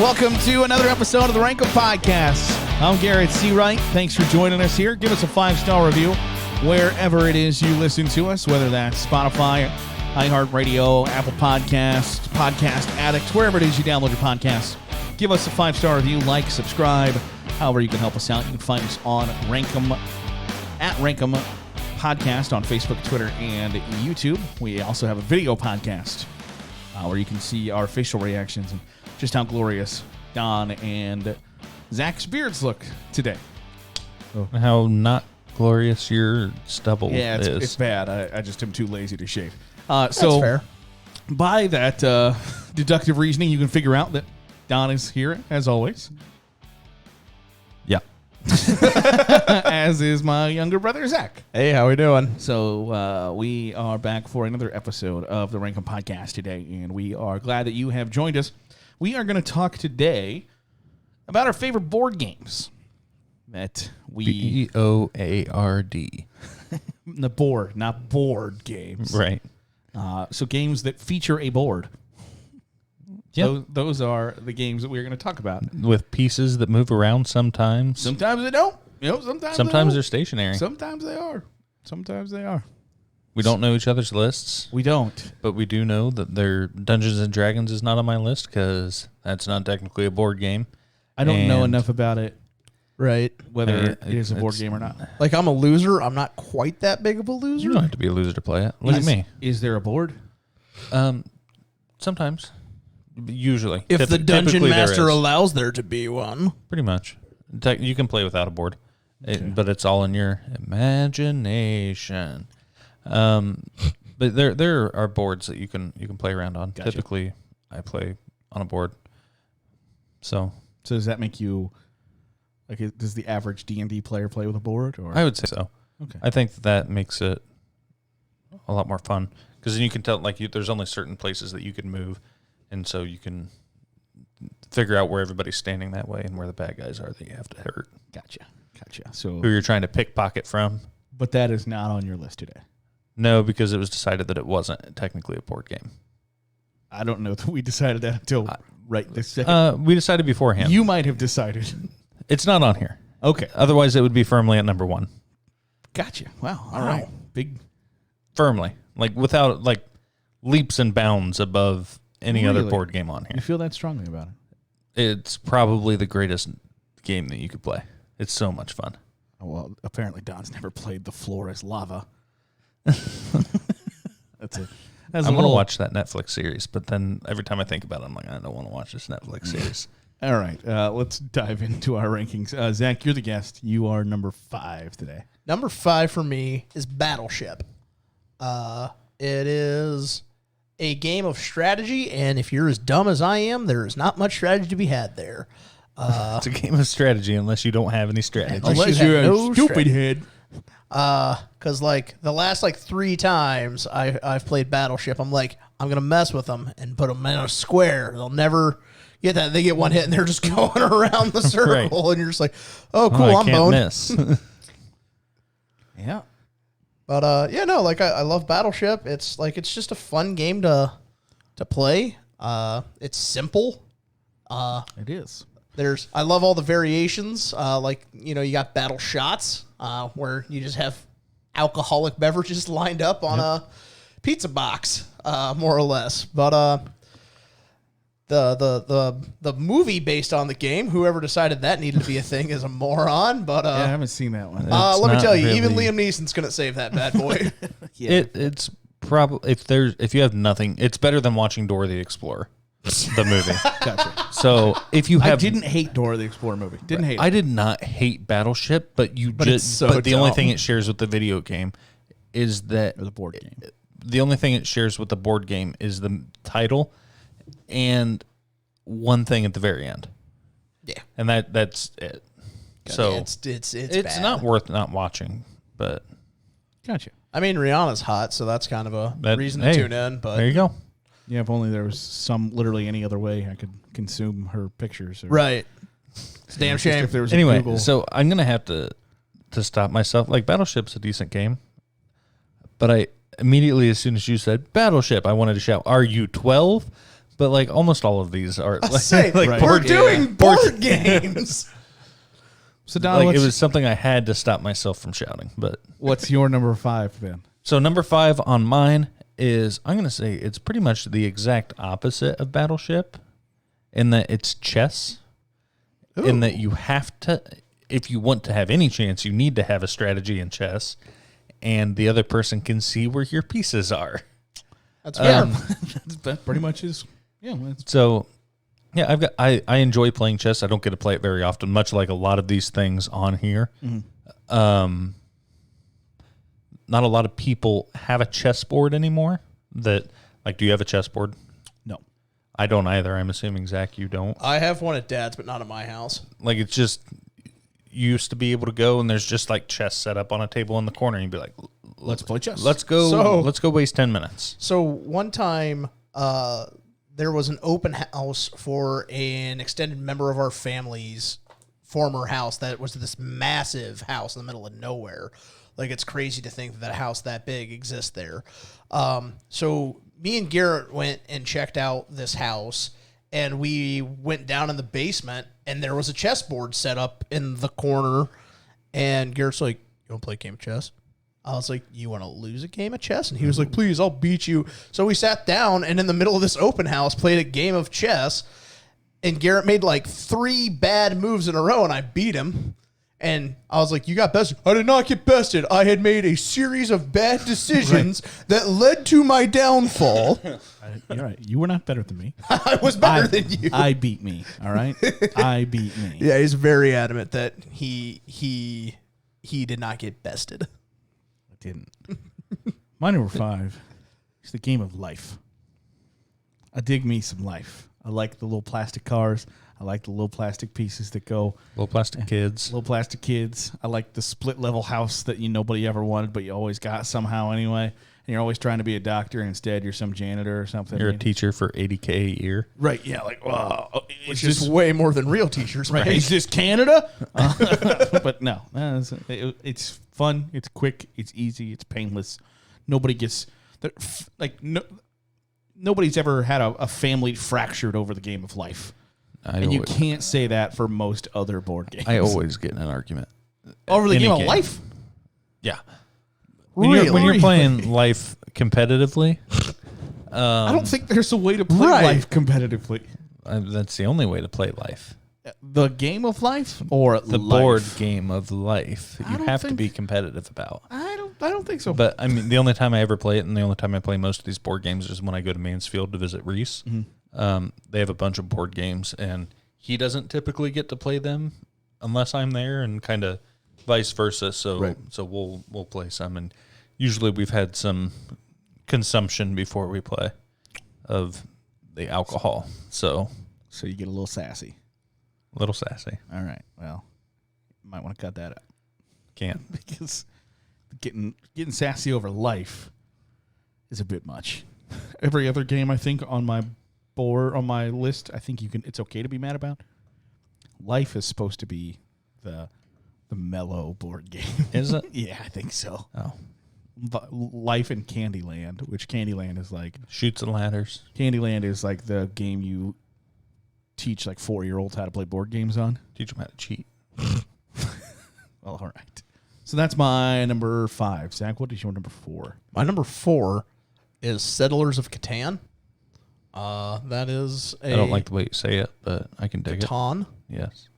Welcome to another episode of the Rank 'em Podcast. I'm Garrett Seawright. Thanks for joining us here. Give us a 5-star review wherever it is you listen to us, whether that's Spotify, iHeartRadio, Apple Podcasts, Podcast Addict, wherever it is you download your podcasts. Give us a 5-star review, like, subscribe, however you can help us out. You can find us on Rank 'em, at Rank 'em Podcast on Facebook, Twitter, and YouTube. We also have a video podcast where you can see our facial reactions and just how glorious Don and Zach's beards look today. How not glorious your stubble is. It's bad. I just am too lazy to shave. That's fair. By that deductive reasoning, you can figure out that Don is here, as always. Yeah. As is my younger brother, Zach. Hey, how we doing? So we are back for another episode of the Rank 'em Podcast today, and we are glad that you have joined us. We are going to talk today about our favorite board games that we... B-O-A-R-D. The board, not board games. Right. So games that feature a board. Yep. Those are the games that we're going to talk about. With pieces that move around sometimes. Sometimes they don't. Sometimes they're stationary. Sometimes they are. We don't know each other's lists. We don't. But we do know that their Dungeons & Dragons is not on my list because that's not technically a board game. I don't know enough about it, Right. whether it is a board game or not. Like, I'm a loser. I'm not quite that big of a loser. You don't have to be a loser to play it. Look at me. Is there a board? Sometimes. Usually. If the dungeon Typically there master is. allows there to be one. Pretty much. You can play without a board, but it's all in your imagination. But there are boards that you can play around on. Gotcha. Typically, I play on a board. So does that make you like? Does the average D&D player play with a board? Or I would say so. Okay. I think that makes it a lot more fun because then you can tell there's only certain places that you can move, and so you can figure out where everybody's standing that way and where the bad guys are that you have to hurt. Gotcha. So Who you're trying to pickpocket from. But that is not on your list today. No, because it was decided that it wasn't technically a board game. I don't know that we decided that until right this second. We decided beforehand. You might have decided. It's not on here. Okay. Otherwise, it would be firmly at number 1. Gotcha. Wow. All right. Big. Firmly. Without, leaps and bounds above any other Really? board game on You here. feel that strongly about it? It's probably the greatest game that you could play. It's so much fun. Oh, well, apparently Don's never played The Floor is Lava. That's it. I'm going to watch that Netflix series, but then every time I think about it, I'm like, I don't want to watch this Netflix series. All right. Let's dive into our rankings. Zach, you're the guest. You are number 5 today. Number 5 for me is Battleship. It is a game of strategy, and if you're as dumb as I am, there is not much strategy to be had there. It's a game of strategy unless you don't have any strategy. Unless you have no stupid head. Because the last 3 times I've played Battleship, I'm like, I'm gonna mess with them and put them in a square. They'll never get that. They get one hit and they're just going around the circle, Right. and you're just like, oh, cool, I'm I can't boned. miss. Yeah. But I love Battleship. It's just a fun game to play. It's simple. It is. I love all the variations. You got battle shots, where you just have alcoholic beverages lined up on a pizza box, more or less. But the movie based on the game, whoever decided that needed to be a thing is a moron. But I haven't seen that one. let me tell you, really- even Liam Neeson's gonna save that bad boy. It's probably if you have nothing, it's better than watching Dora the Explorer, the movie. Gotcha. So if you I have, didn't hate Dora the Explorer movie. Didn't hate it. I did not hate Battleship, but it's so but the only dumb. thing it shares with the video game is that Or the board game. the only thing it shares with the board game is the title and one thing at the very end. Yeah, And that's it. So it's it's bad. not worth not watching, but Gotcha. I mean, Rihanna's hot, so that's kind of a reason to tune in. But there you go. Yeah, if only there was literally any other way I could consume her pictures. Or, right, it's a damn just shame. If there was a Anyway, Google. so I'm gonna have to stop myself. Like Battleship's a decent game, but I immediately, as soon as you said Battleship, I wanted to shout, "Are you 12?" But like almost all of these are like, Say, like we're board doing board games. So Don, Like it was something I had to stop myself from shouting. But what's your number 5, Ben? so number 5 on mine is, I'm going to say it's pretty much the exact opposite of Battleship in that it's chess. Ooh. In that you have to, if you want to have any chance, you need to have a strategy in chess, and the other person can see where your pieces are. That's fair. That pretty much is. Yeah. So, yeah, I enjoy playing chess. I don't get to play it very often, much like a lot of these things on here. Mm-hmm. Not a lot of people have a chessboard anymore. That, like, do you have a chessboard? No. I don't either. I'm assuming, Zach, you don't. I have one at Dad's, but not at my house. Like, it's just, you used to be able to go and there's just like chess set up on a table in the corner and you'd be like, Let's play chess. let's go waste 10 minutes. So one time, there was an open house for an extended member of our family's former house that was this massive house in the middle of nowhere. Like, it's crazy to think that a house that big exists there. So me and Garrett went and checked out this house, and we went down in the basement, and there was a chessboard set up in the corner. And Garrett's like, "You want to play a game of chess?" I was like, "You want to lose a game of chess?" And he was like, "Please, I'll beat you." So we sat down and in the middle of this open house played a game of chess. And Garrett made like 3 bad moves in a row, and I beat him. And I was like, "You got bested." "I did not get bested. I had made a series of bad decisions that led to my downfall." You're right. You were not better than me. I was better than you. I beat me. All right. I beat me. Yeah, he's very adamant that he did not get bested. I didn't. My number 5 is the game of life. I dig me some life. I like the little plastic cars. I like the little plastic pieces that go. Little plastic kids. Little plastic kids. I like the split level house that nobody ever wanted, but you always got somehow anyway. And you're always trying to be a doctor, and instead you're some janitor or something. You're a teacher for $80K a year. Right, yeah, like, wow. Which is way more than real teachers, right? right? Is this Canada? But no, it's fun. It's quick. It's easy. It's painless. Nobody gets nobody's ever had a family fractured over the game of life, and you can't say that for most other board games. I always get in an argument over the game of life. Yeah, Really? when you're playing life competitively, I don't think there's a way to play life competitively. That's the only way to play life. The game of life or the life? Board game of life. You don't have to think- be competitive about. I don't think so. But I mean, the only time I ever play it, and the only time I play most of these board games, is when I go to Mansfield to visit Reese. Mm-hmm. They have a bunch of board games, and he doesn't typically get to play them unless I'm there, and kind of vice versa. So we'll play some, and usually we've had some consumption before we play of the alcohol. So you get a little sassy. A little sassy. All right. Well, you might want to cut that out. Can't. Because getting sassy over life is a bit much. Every other game I think on my board, on my list, I think it's okay to be mad about. Life is supposed to be the mellow board game. Is it? Yeah, I think so. Oh. Life and Candyland, which Candyland is like Chutes and Ladders. Candyland is like the game you teach like 4-year-olds how to play board games on. Teach them how to cheat. Well, all right. So that's my number 5. Zach, what is your number 4? My number 4 is Settlers of Catan. That is I don't like the way you say it, but I can dig Catan. it. Yes.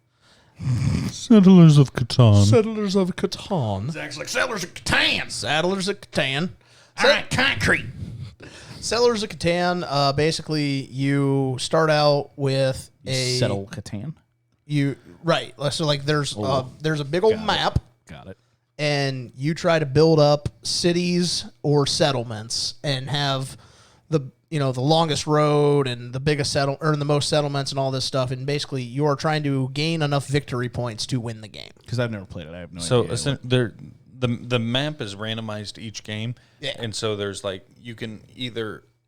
Settlers of Catan. Settlers of Catan. Zach's like Settlers of Catan. Settlers of Catan. All right, concrete. Settlers of Catan. Basically, you start out with Settle Catan. So like there's a big old map. Got it. And you try to build up cities or settlements and have the longest road and the biggest or the most settlements and all this stuff. And basically, you are trying to gain enough victory points to win the game. Because I've never played it. I have no idea. So the map is randomized each game. Yeah. And so there's like, you can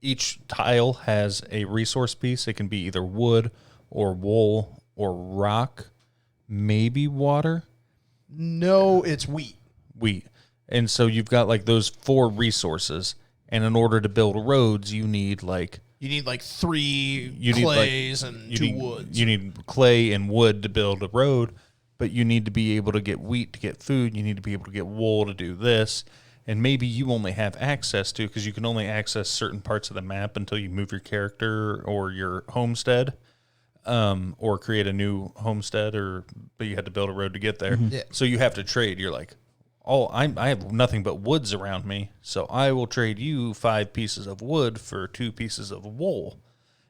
each tile has a resource piece. It can be either wood or wool or rock, maybe water. No, it's wheat. And so you've got like those 4 resources. And in order to build roads, you need like You need like 3 You need, clays and 2 woods. You need clay and wood to build a road, but you need to be able to get wheat to get food. You need to be able to get wool to do this. And maybe you only have access to, because you can only access certain parts of the map until you move your character or your homestead, or create a new homestead, but you had to build a road to get there. Yeah. So you have to trade. You're like, I have nothing but woods around me, so I will trade you 5 pieces of wood for 2 pieces of wool.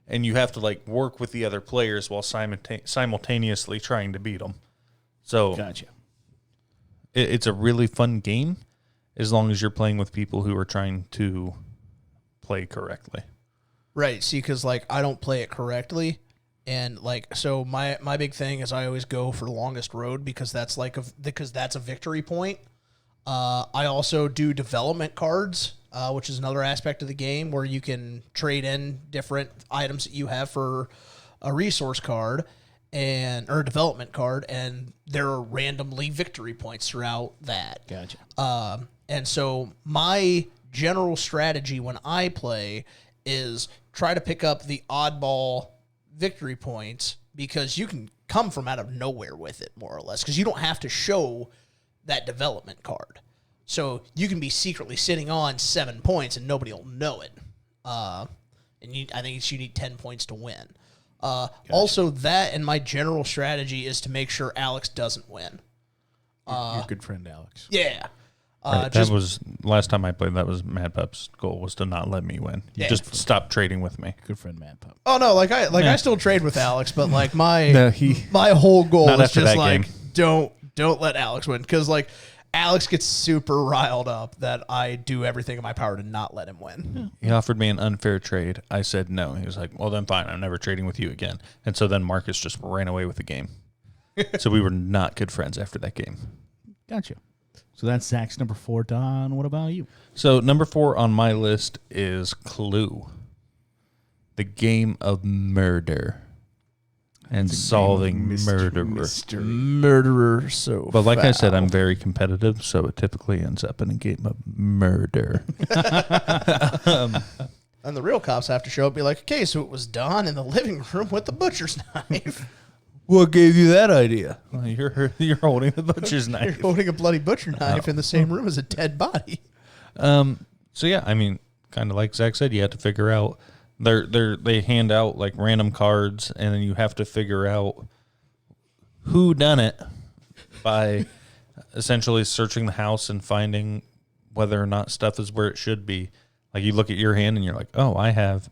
And you have to like work with the other players while simultaneously trying to beat them. So Gotcha. It's a really fun game, as long as you're playing with people who are trying to play correctly. Right. See, because like I don't play it correctly, and like so my big thing is I always go for the longest road because that's a victory point. I also do development cards, which is another aspect of the game where you can trade in different items that you have for a resource card or a development card, and there are randomly victory points throughout that. Gotcha. And so my general strategy when I play is try to pick up the oddball victory points, because you can come from out of nowhere with it, more or less, because you don't have to show that development card. So you can be secretly sitting on 7 points and nobody will know it. I think you need 10 points to win. Gotcha. Also, that and my general strategy is to make sure Alex doesn't win. Your good friend Alex. Yeah. Right, that was last time I played. That was Mad Pup's goal, was to not let me win. Yeah. Just stop trading with me. Good friend Mad Pup. Oh no, I still trade with Alex, but like my No, my whole goal Not is after just that like game. don't let Alex win, because like Alex gets super riled up that I do everything in my power to not let him win. He offered me an unfair trade. I said no. He was like, well, then fine. I'm never trading with you again. And so then Marcus just ran away with the game. So we were not good friends after that game. Gotcha. So that's Zach's number 4. Don, what about you? So number 4 on my list is Clue, the game of murder and solving Murderer. So, But like I said, I'm very competitive, so it typically ends up in a game of murder. And the real cops have to show up and be like, okay, so it was Don in the living room with the butcher's knife. What gave you that idea? Well, you're holding the butcher's You're knife. holding a bloody butcher knife in the same room as a dead body. So yeah, I mean, kind of like Zach said, you have to figure out. They hand out like random cards, and then you have to figure out who done it by essentially searching the house and finding whether or not stuff is where it should be. Like you look at your hand and you're like, oh, I have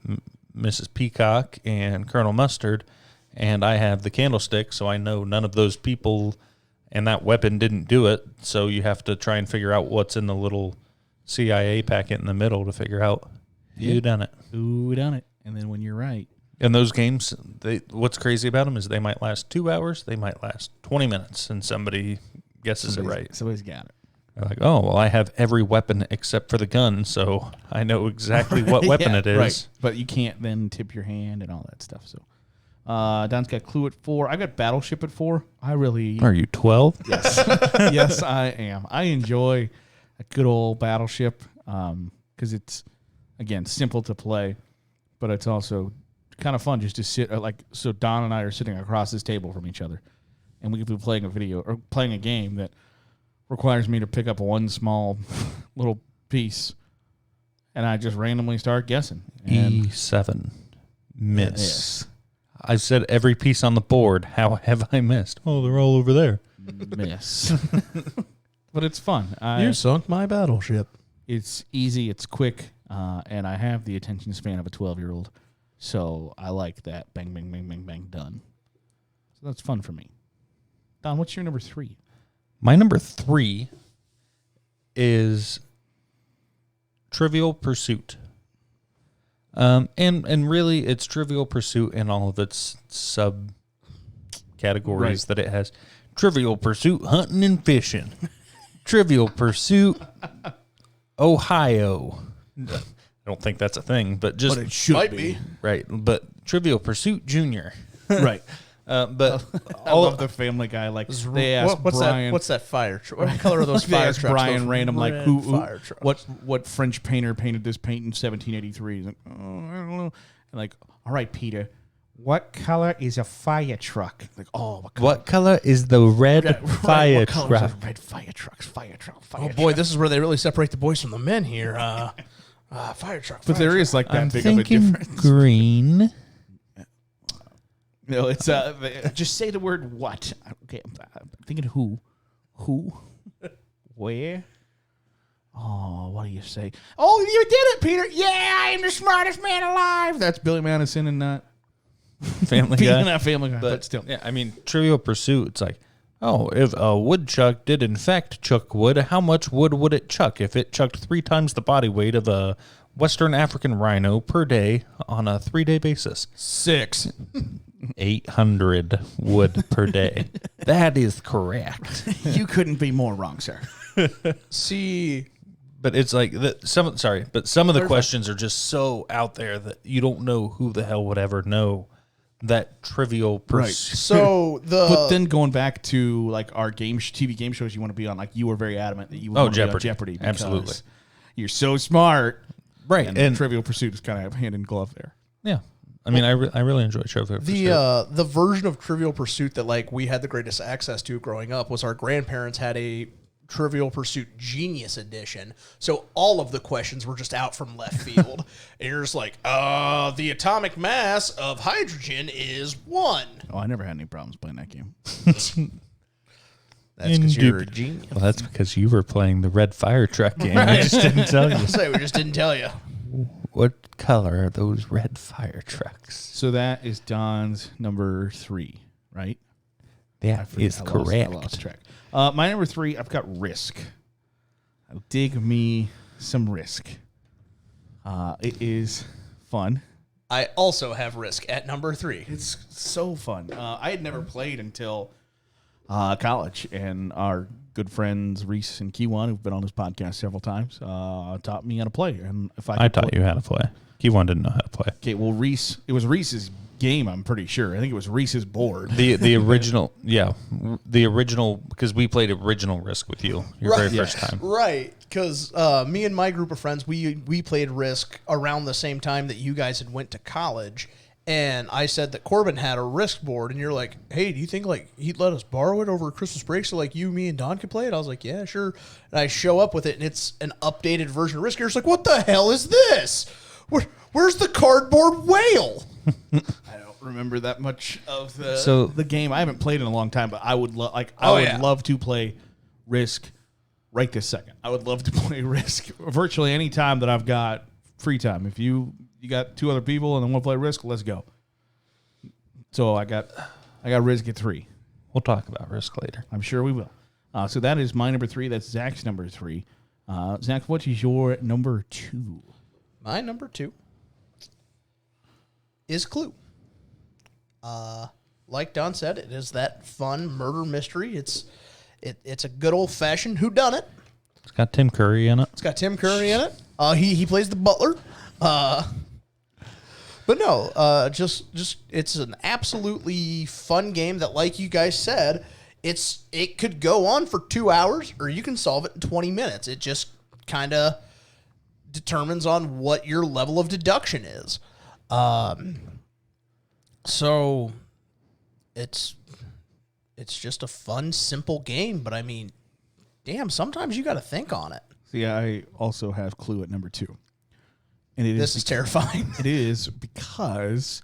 Mrs. Peacock and Colonel Mustard, and I have the candlestick, so I know none of those people and that weapon didn't do it. So you have to try and figure out what's in the little CIA packet in the middle to figure out who done it. Who done it? And then when you're right. And those games, what's crazy about them is they might last 2 hours, they might last 20 minutes, and somebody guesses it right. Somebody's got it. They're like, oh, well, I have every weapon except for the gun, so I know exactly what weapon it is. Right. But you can't then tip your hand and all that stuff. So Don's got Clue at 4. I got Battleship at 4. I really... Are you 12? Yes. Yes, I am. I enjoy a good old Battleship because it's, again, simple to play, but it's also kind of fun just to sit, so Don and I are sitting across this table from each other, and we could be playing a game that requires me to pick up one small little piece, and I just randomly start guessing. And E7. Miss. Yes. I said every piece on the board. How have I missed? Oh, they're all over there. Miss. But it's fun. You sunk my battleship. It's easy, it's quick, and I have the attention span of a 12-year-old, so I like that. Bang, bang, bang, bang, bang, done. So that's fun for me. Don, what's your number 3? My number 3 is Trivial Pursuit. And really, it's Trivial Pursuit in all of its sub-categories that it has. Trivial Pursuit, hunting and fishing. Trivial Pursuit, Ohio. I don't think that's a thing, but just... But it should Might be. be. Right, but Trivial Pursuit Junior. Right. But I love the Family Guy. Like, they asked Brian... What's that fire truck? What color are those They fire asked trucks? Brian Those random, like, red fire trucks. what French painter painted this paint in 1783? He's like, oh, I don't know. like, all right, Peter, what color is a fire truck? Like, oh, What color is the red fire what color is truck? a red fire truck? Fire truck. Oh boy, this is where they really separate the boys from the men here. Fire truck. But there is like that I'm big of a thinking difference. green. No, it's just say the word what. Okay, I'm thinking who, where. Oh, what do you say? Oh, you did it, Peter. Yeah, I am the smartest man alive. That's Billy Madison and not Family being Guy. a Family Guy, but still. Yeah, I mean, Trivial Pursuit, it's like, oh, if a woodchuck did in fact chuck wood, how much wood would it chuck if it chucked 3 times the body weight of a Western African rhino per day on a 3-day basis? 6. 800 wood per day. That is correct. You couldn't be more wrong, sir. See, But it's like some of the questions are just so out there that you don't know who the hell would ever know that Trivial Pursuit. so But then going back to like our TV game shows you want to be on, like you were very adamant that you would want to be on Jeopardy. Because Absolutely. You're so smart. Right. And Trivial Pursuit is kind of hand in glove there. Yeah. I mean, I really enjoy Trivial Pursuit. the version of Trivial Pursuit that like we had the greatest access to growing up was our grandparents had a Trivial Pursuit Genius Edition. So all of the questions were just out from left field. And you're just like, the atomic mass of hydrogen is 1. Oh, I never had any problems playing that game. That's because you're a genius. Well, that's because you were playing the red fire truck game. I just didn't tell you. Say we just didn't tell you. What color are those red fire trucks? So that is Don's number 3, right? That is correct. I lost track. My number 3, I've got Risk. Dig me some Risk. It is fun. I also have Risk at number 3. It's so fun. I had never played until college, and our good friends Reese and Kiwan, who've been on this podcast several times, taught me how to play. And if I taught you how to play. Keyone didn't know how to play. Okay, well, it was Reese's game, I'm pretty sure. I think it was Reese's board. The original, yeah. The original, because we played original Risk with you your very first time. Right, because me and my group of friends, we played Risk around the same time that you guys had went to college. And I said that Corbin had a Risk board, and you're like, hey, do you think like he'd let us borrow it over Christmas break so like you, me, and Don could play it? I was like, yeah, sure. And I show up with it, and it's an updated version of Risk. You're just like, what the hell is this? Where's the cardboard whale? I don't remember that much of the game. I haven't played in a long time, but I would love to play Risk right this second. I would love to play Risk virtually any time that I've got free time. If you got 2 other people and they want to play Risk, let's go. So I got Risk at 3. We'll talk about Risk later. I'm sure we will. So that is my number 3. That's Zach's number 3. Zach, what is your number 2? My number 2 is Clue. Like Don said, it is that fun murder mystery. It's a good old fashioned whodunit. It's got Tim Curry in it. It's got Tim Curry in it. He plays the butler. But no, just it's an absolutely fun game that, like you guys said, it could go on for 2 hours or you can solve it in 20 minutes. It just kind of determines on what your level of deduction is. So it's just a fun, simple game, but I mean, damn, sometimes you got to think on it. See, I also have Clue at number 2. And This is terrifying. It is because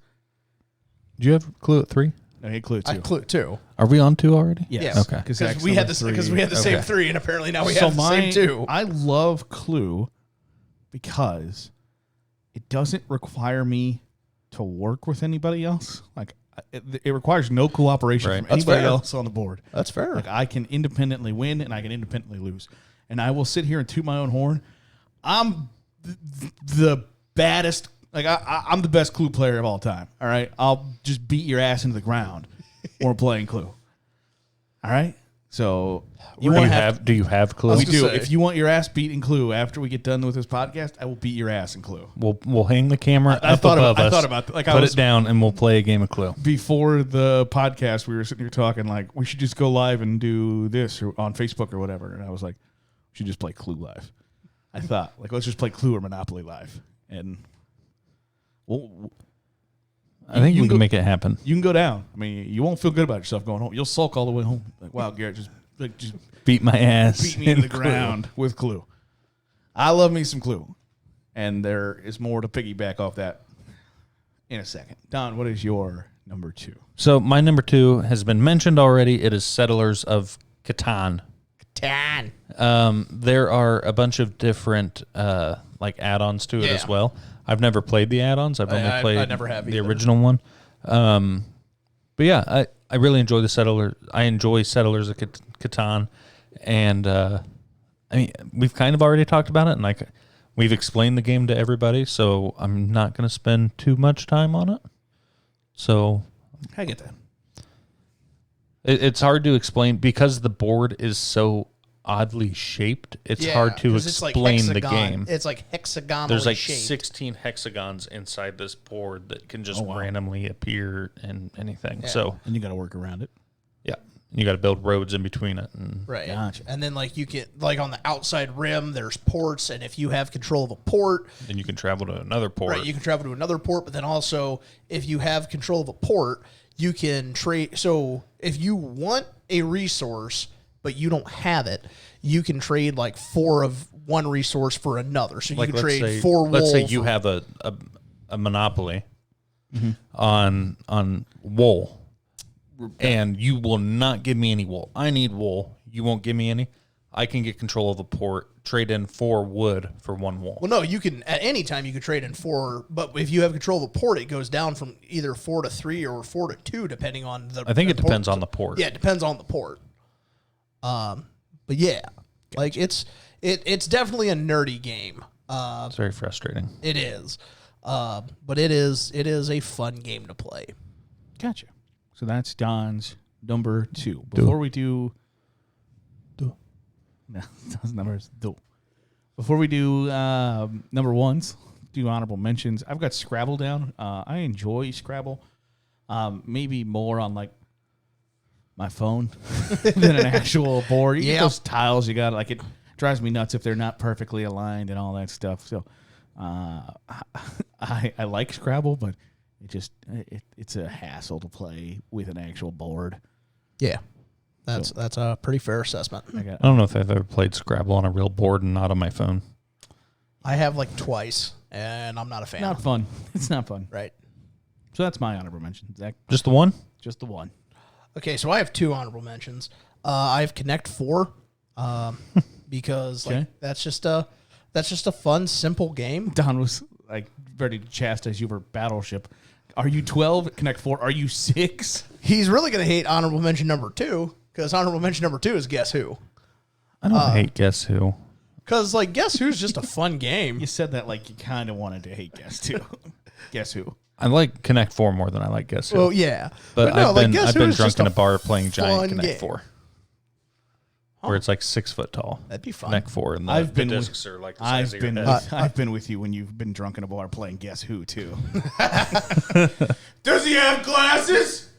Do you have Clue at 3? I had Clue 2. I Clue too. Are we on 2 already? Yes. Okay. Because we had the same Okay. 3, and apparently now we have the same 2. I love Clue because it doesn't require me to work with anybody else. Like it requires no cooperation Right. from That's anybody fair. else on the board. That's fair. Like I can independently win and I can independently lose, and I will sit here and toot my own horn. I'm the baddest. Like I'm the best Clue player of all time. All right, I'll just beat your ass into the ground when we're playing Clue. All right, so Do you have Clue? we gonna do. say. If you want your ass beat in Clue after we get done with this podcast, I will beat your ass in Clue. We'll hang the camera I up thought above about- I us. thought about that. Like, I put was- it down and we'll play a game of Clue. Before the podcast, we were sitting here talking like we should just go live and do this or on Facebook or whatever. And I was like, we should just play Clue live. I thought like let's just play Clue or Monopoly live. And I think we can make it happen. You can go down. I mean, you won't feel good about yourself going home. You'll sulk all the way home. Like, wow, Garrett just beat my ass. beat me into the ground with Clue. I love me some Clue. And there is more to piggyback off that in a second. Don, what is your number 2? So my number 2 has been mentioned already. It is Settlers of Catan. There are a bunch of different like add-ons to it as well. I've never played the add-ons. I've only played I never have the either. original one. But yeah, I really enjoy the Settlers. I enjoy Settlers of Catan, and I mean we've kind of already talked about it, and like we've explained the game to everybody, so I'm not going to spend too much time on it. So I get that. It's hard to explain because the board is so oddly shaped. It's hard to explain the game. It's like hexagonal. There's like shaped. 16 hexagons inside this board that can just randomly appear in anything. So And you got to work around it. yeah, you got to build roads in between it. And Right. Gotcha. And then like you can like on the outside rim there's ports, and if you have control of a port, then you can travel to another port. right, you can travel to another port, but then also if you have control of a port, you can trade. So if you want a resource but you don't have it, you can trade like 4 of one resource for another. So you Like can trade say, 4 wool. let's say you have a monopoly on wool, and you will not give me any wool. I need wool. You won't give me any. I can get control of a port, trade in 4 wood for 1 wool. Well, no, you can at any time you can trade in 4, but if you have control of a port, it goes down from either 4 to 3 or 4 to 2, depending on the. I think it port. depends on the port. Yeah, it depends on the port. But yeah, like it's definitely a nerdy game. It's very frustrating. It is, but it is a fun game to play. Gotcha. So that's Don's number 2. Before we do... No, those numbers. Before we do number 1s, do honorable mentions. I've got Scrabble down. I enjoy Scrabble. Maybe more on like my phone than an actual board. You get those tiles you got. Like it drives me nuts if they're not perfectly aligned and all that stuff. So I like Scrabble, but it's a hassle to play with an actual board. Yeah, that's a pretty fair assessment. I don't know if I've ever played Scrabble on a real board and not on my phone. I have like twice, and I'm not a fan. Not fun. It's not fun. Right. So that's my honorable mention. Zach, Just the one? just the one. Okay, so I have 2 honorable mentions. I have Connect 4, because like that's just a fun, simple game. Don was like ready to chastise you for Battleship. Are you 12? Connect 4. Are you 6? He's really gonna hate honorable mention number 2, because honorable mention number 2 is Guess Who. I don't hate Guess Who. Because like Guess Who's just a fun game. You said that like you kind of wanted to hate Guess Who. Guess Who? I like Connect 4 more than I like Guess Who. Well, yeah, but no, I've like, been Guess Who drunk is just in a bar playing Giant fun Connect game. 4. Where it's like 6 foot tall. That'd be fun. Connect 4 and I've the been with- discs are like the size of your head. I've been with you when you've been drunk in a bar playing Guess Who too. Does he have glasses?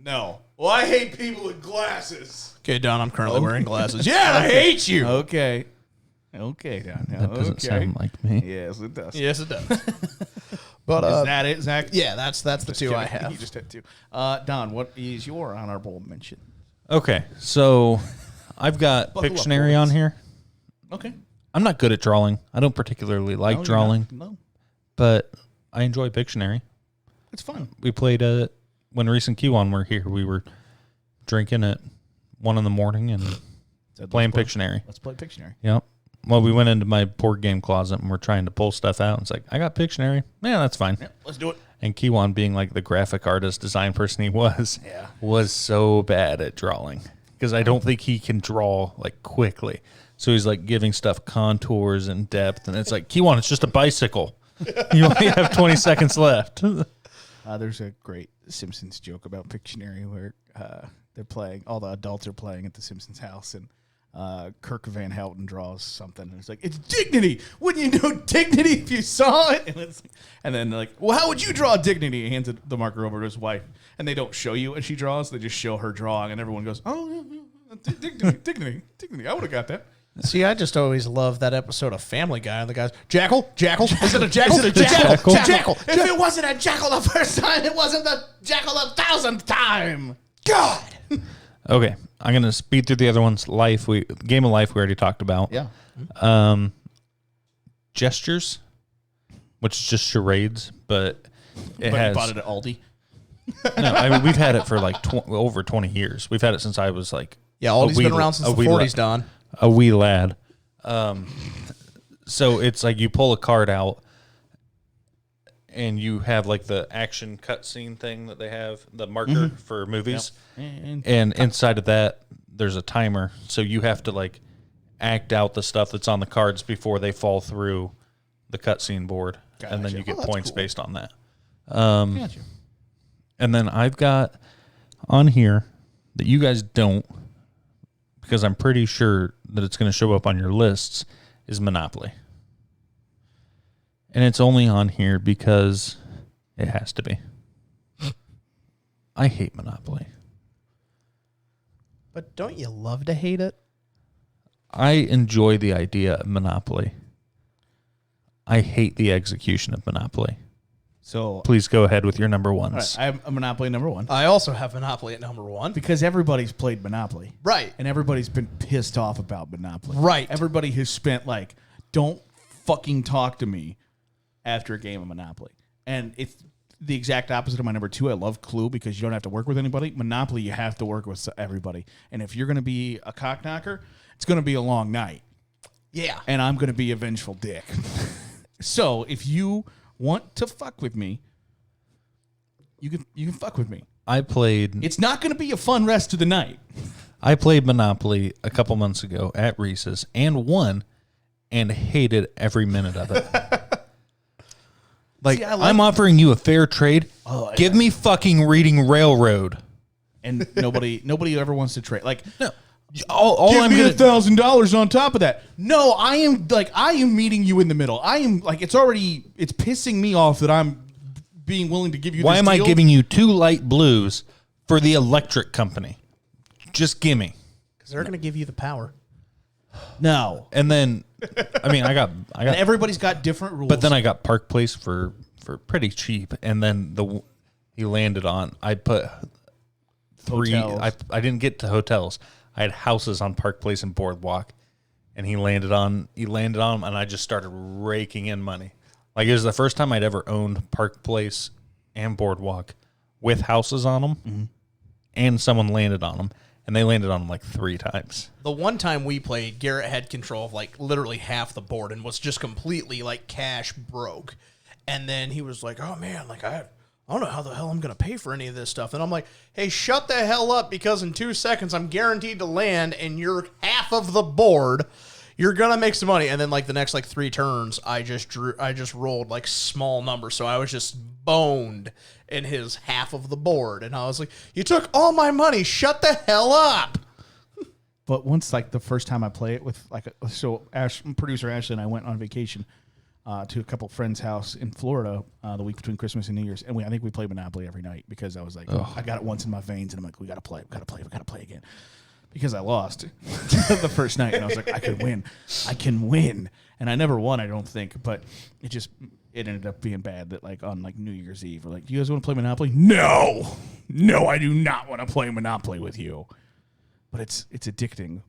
No. Well, I hate people with glasses. Okay, Don, I'm currently wearing glasses. Yeah, I hate you. Okay. Okay, Don. That doesn't sound like me. Yes, it does. Yes, it does. But Is that it, Zach? yeah, that's the 2 I have. You just had 2. Don, what is your honorable mention? Okay, so I've got Buckle up, Pictionary boys. on here. Okay. I'm not good at drawing. I don't particularly like No, you're drawing, not. No, but I enjoy Pictionary. it's fun. We played when Reese and Q1 were here. We were drinking at 1 a.m. and playing Pictionary. Let's play Pictionary. Yep. Well, we went into my board game closet and we're trying to pull stuff out. And it's like, I got Pictionary. Yeah, that's fine. Yeah, let's do it. And Kiwan, being like the graphic artist, design person he was, was so bad at drawing because I don't think he can draw like quickly. So he's like giving stuff contours and depth, and it's like, Kiwan, it's just a bicycle. You only have 20 seconds left. There's a great Simpsons joke about Pictionary where they're playing, all the adults are playing at the Simpsons house, and Kirk Van Houten draws something, and it's like, it's dignity. Wouldn't you know dignity if you saw it? And then they're like, well, how would you draw dignity? He hands the marker over to his wife, and they don't show you what she draws. They just show her drawing, and everyone goes, oh, dignity. I would have got that. See, I just always love that episode of Family Guy, and the guys, Jackal? Is it a jackal? Is it a jackal? Jackal. If it wasn't a jackal the first time, it wasn't the jackal the 1,000th time. God. Okay, I'm gonna speed through the other ones. Game of Life we already talked about. Yeah. Gestures, which is just charades, but it has. Bought it at Aldi. No, I mean we've had it for like over 20 years. We've had it since I was like. Yeah, Aldi's been around since the 40s, Don. A wee lad. So it's like you pull a card out and you have like the action cutscene thing that they have, the marker for movies. Yep. And inside of that, there's a timer. So you have to like act out the stuff that's on the cards before they fall through the cutscene board. Gotcha. And then you get points based on that. Gotcha. And then I've got on here that you guys don't, because I'm pretty sure that it's going to show up on your lists, is Monopoly. And it's only on here because it has to be. I hate Monopoly. But don't you love to hate it? I enjoy the idea of Monopoly. I hate the execution of Monopoly. So please go ahead with your number ones. I have a Monopoly number one. I also have Monopoly at number one. Because everybody's played Monopoly. Right. And everybody's been pissed off about Monopoly. Right. Everybody has spent like, don't fucking talk to me after a game of Monopoly. And it's the exact opposite of my number two. I love Clue because you don't have to work with anybody. Monopoly, you have to work with everybody. And if you're going to be a cock knocker, it's going to be a long night. Yeah. And I'm going to be a vengeful dick. So if you want to fuck with me, you can fuck with me. It's not going to be a fun rest of the night. I played Monopoly a couple months ago at Reese's and won and hated every minute of it. See, I'm offering you a fair trade. Oh, Give me fucking Reading Railroad. And nobody ever wants to trade. Like, no. All give I'm me gonna $1,000 on top of that. No, I am meeting you in the middle. I am like, it's pissing me off that I'm being willing to give you. Why this am deal. I giving you 2 light blues for the electric company? Just gimme. Because they're going to give you the power. No. And then, I mean, I got. And everybody's got different rules. But then I got Park Place for pretty cheap, and then he landed on. I put 3. Hotels. I didn't get to hotels. I had houses on Park Place and Boardwalk, and he landed on them, and I just started raking in money. Like it was the first time I'd ever owned Park Place and Boardwalk with houses on them, and someone landed on them, and they landed on them like 3 times. The one time we played, Garrett had control of like literally half the board and was just completely like cash broke. And then he was like, "Oh man, like I don't know how the hell I'm going to pay for any of this stuff." And I'm like, "Hey, shut the hell up, because in 2 seconds I'm guaranteed to land and you're half of the board. You're going to make some money." And then like the next like 3 turns, I just rolled like small numbers. So I was just boned in his half of the board. And I was like, "You took all my money. Shut the hell up." But once, like the first time I play it with producer Ashley and I went on vacation to a couple friends' house in Florida the week between Christmas and New Year's, and I think we played Monopoly every night because I was like, I got it once in my veins, and I'm like, we gotta play again, because I lost the first night, and I was like, I can win, and I never won, I don't think, but it ended up being bad that like on like New Year's Eve, we're like, do you guys want to play Monopoly? No, I do not want to play Monopoly with you, but it's addicting.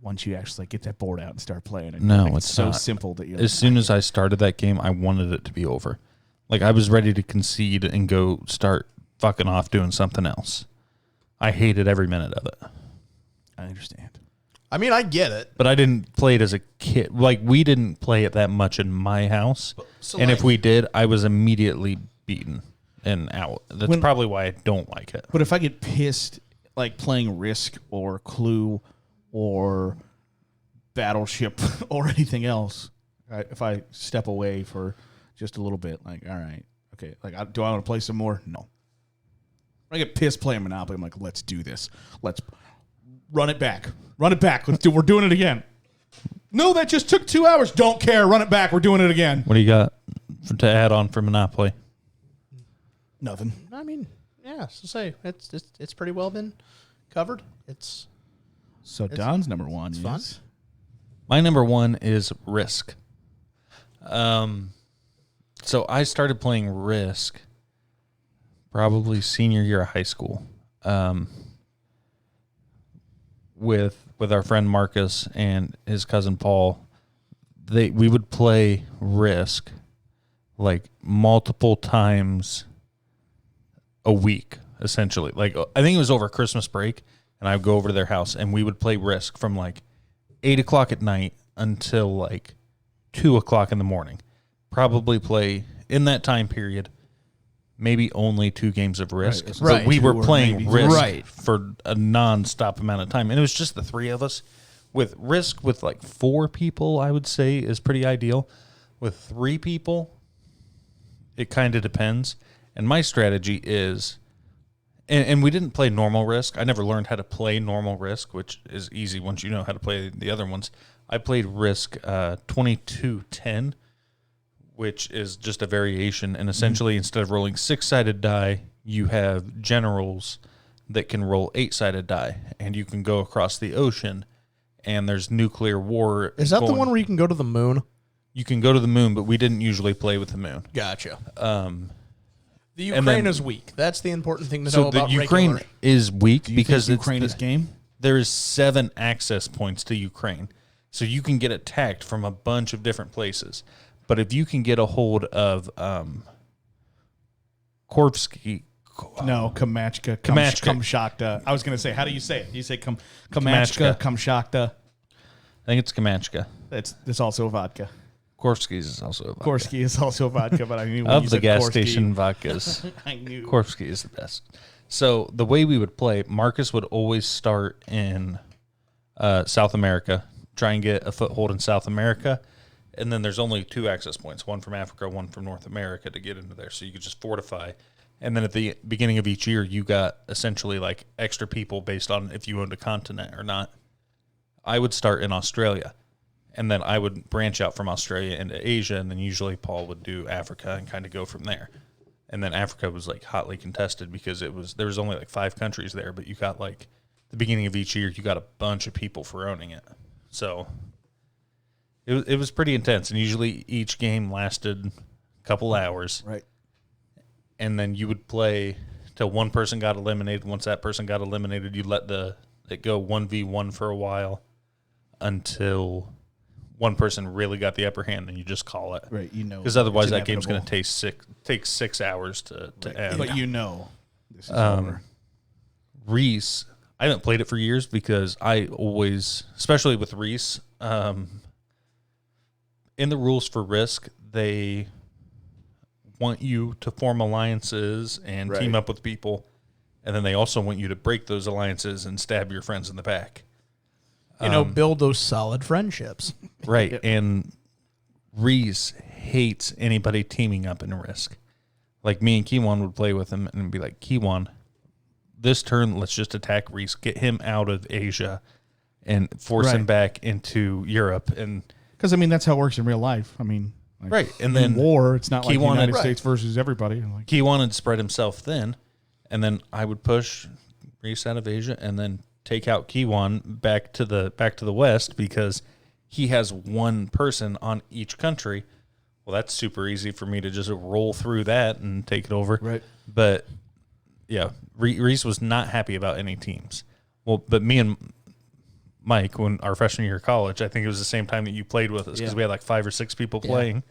Once you actually get that board out and start playing it. No, it's so not. simple that you're as soon as I started that game, I wanted it to be over. Like I was ready to concede and go start fucking off doing something else. I hated every minute of it. I understand. I mean, I get it. But I didn't play it as a kid. Like we didn't play it that much in my house. And if we did, I was immediately beaten and out. That's probably why I don't like it. But if I get pissed like playing Risk or Clue or Battleship or anything else, if I step away for just a little bit, like, all right, okay, like, do I want to play some more? No. When I get pissed playing Monopoly, I'm like, let's do this. Let's run it back. We're doing it again. No, that just took 2 hours. Don't care. Run it back. We're doing it again. What do you got to add on for Monopoly? Nothing. I mean, yeah, so say it's pretty well been covered. So Don's number one fun. is My number one is Risk. So I started playing Risk probably senior year of high school, with our friend Marcus and his cousin Paul. We would play Risk like multiple times a week, essentially. Like, I think it was over Christmas break, and I'd go over to their house, and we would play Risk from like 8 o'clock at night until like 2 o'clock in the morning. Probably play in that time period maybe only 2 games of Risk. Right. But we were playing Risk Right. for a non-stop amount of time. And it was just the 3 of us. With Risk, with like 4 people, I would say is pretty ideal. With 3 people, it kind of depends. And my strategy is, and we didn't play normal Risk. I never learned how to play normal Risk, which is easy once you know how to play the other ones. I played Risk 2210, which is just a variation. And essentially, instead of rolling 6-sided die, you have generals that can roll 8-sided die. And you can go across the ocean, and there's nuclear war. Is that the one where you can go to the moon? You can go to the moon, but we didn't usually play with the moon. Gotcha. The and Ukraine then- is weak. That's the important thing to So know the about Ukraine regular. is weak Do you because think it's Ukraine is game? There's 7 access points to Ukraine. So you can get attacked from a bunch of different places. But if you can get a hold of Korvsky, No, Kamachka. Kamachka. Kamshakta. I was going to say, how do you say it? Do you say Kamachka. Kamachka, Kamshakta? I think it's Kamachka. That's also vodka. Korvsky's is also a vodka. Korsky is also vodka, but I knew when you Of the said gas Korsky, station vodkas, I knew. Korvsky is the best. So the way we would play, Marcus would always start in South America, try and get a foothold in South America, and then there's only 2 access points, one from Africa, one from North America to get into there. So you could just fortify. And then at the beginning of each year, you got essentially like extra people based on if you owned a continent or not. I would start in Australia, and then I would branch out from Australia into Asia, and then usually Paul would do Africa and kind of go from there. And then Africa was like hotly contested because there was only like 5 countries there, but you got like the beginning of each year, you got a bunch of people for owning it. So it was pretty intense, and usually each game lasted a couple hours. Right. And then you would play till one person got eliminated. Once that person got eliminated, you let it go 1v1 for a while until one person really got the upper hand, and you just call it. Right, you know. Because otherwise it's that game's going inevitable. to take 6 hours to end. But you know this is over. Reese, I haven't played it for years because I always, especially with Reese, in the rules for Risk, they want you to form alliances and team up with people, and then they also want you to break those alliances and stab your friends in the back. Build those solid friendships. Right, and Reese hates anybody teaming up in Risk. Like me and Kiwan would play with him and be like, Kiwan, this turn, let's just attack Reese, get him out of Asia, and force him back into Europe. And Because, I mean, that's how it works in real life. I mean, like, right, and in then war, it's not like the Kiwan United had- States versus everybody. Like, Kiwan would spread himself thin, and then I would push Reese out of Asia, and then take out Kiwan back to the west because he has one person on each country. Well, that's super easy for me to just roll through that and take it over. Right. But yeah, Reese was not happy about any teams. Well, but me and Mike, when our freshman year of college, I think it was the same time that you played with us because we had like 5 or 6 people playing.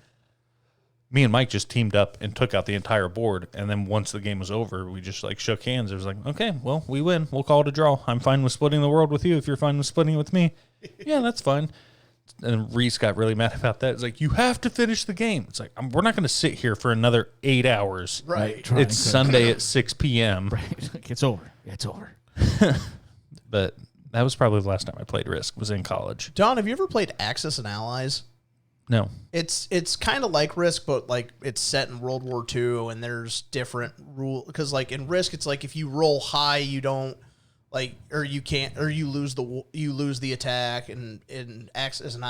Me and Mike just teamed up and took out the entire board. And then once the game was over, we just like shook hands. It was like, okay, well, we win. We'll call it a draw. I'm fine with splitting the world with you if you're fine with splitting it with me. Yeah, that's fine. And Reese got really mad about that. It's like, you have to finish the game. It's like, we're not going to sit here for another 8 hours. Right. trying It's to- Sunday at 6 p.m. Right. Like, it's over. It's over. But that was probably the last time I played Risk, was in college. Don, have you ever played Axis and Allies? No. It's kind of like Risk, but like it's set in World War II, and there's different rule. Because like in Risk, it's like if you roll high, you don't like, or you can't, or you lose the attack. And in Axis and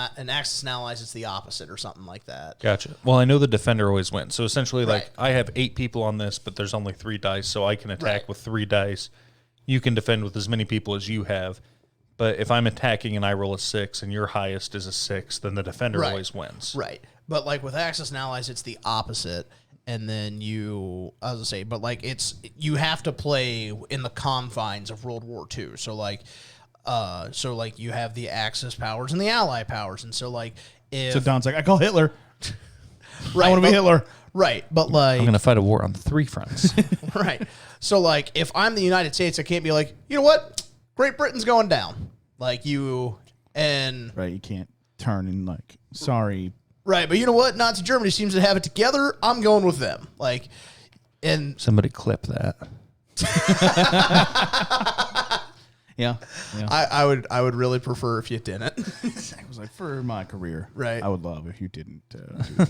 Allies, it's the opposite or something like that. Gotcha. Well, I know the defender always wins. So essentially, like, Right. I have 8 people on this, but there's only 3 dice, so I can attack with 3 dice. You can defend with as many people as you have. But if I'm attacking and I roll a 6 and your highest is a 6, then the defender always wins. Right. But like with Axis and Allies, it's the opposite. And then you, I was gonna say, but like you have to play in the confines of World War II. So like you have the Axis powers and the Ally powers, and so like if So Don's like, I call Hitler. right, I want to be Hitler. Right, but like I'm going to fight a war on 3 fronts. right. So like if I'm the United States, I can't be like, you know what, Great Britain's going down. Like you and Right, you can't turn and like, sorry. Right, but you know what? Nazi Germany seems to have it together. I'm going with them. Like, and Somebody clip that. Yeah. I would really prefer if you didn't. I was like, for my career, Right. I would love if you didn't do that.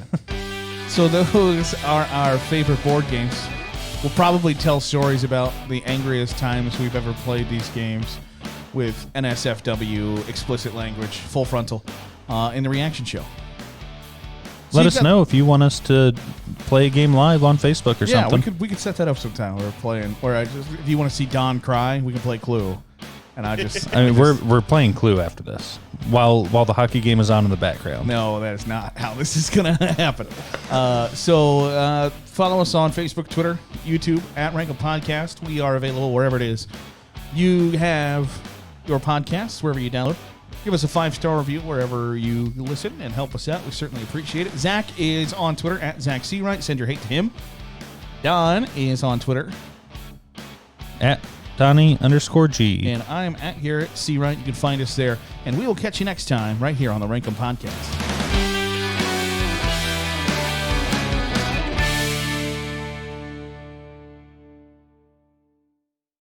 So those are our favorite board games. We'll probably tell stories about the angriest times we've ever played these games with NSFW, explicit language, full frontal, in the reaction show. So Let you've us got- know if you want us to play a game live on Facebook or Yeah, something. we could set that up sometime. We're playing, or if you want to see Don cry, we can play Clue. And I just, I mean, we're playing Clue after this while the hockey game is on in the background. no, that is not how this is going to happen. So follow us on Facebook, Twitter, YouTube, at Rank Up Podcast. We are available wherever it is. You have your podcasts, wherever you download. Give us a 5-star review wherever you listen and help us out. We certainly appreciate it. Zach is on Twitter, at Zach Seawright. Send your hate to him. Don is on Twitter. At Donnie_G. And I'm at Garrett Seawright. You can find us there. And we will catch you next time right here on the Rank 'em Podcast.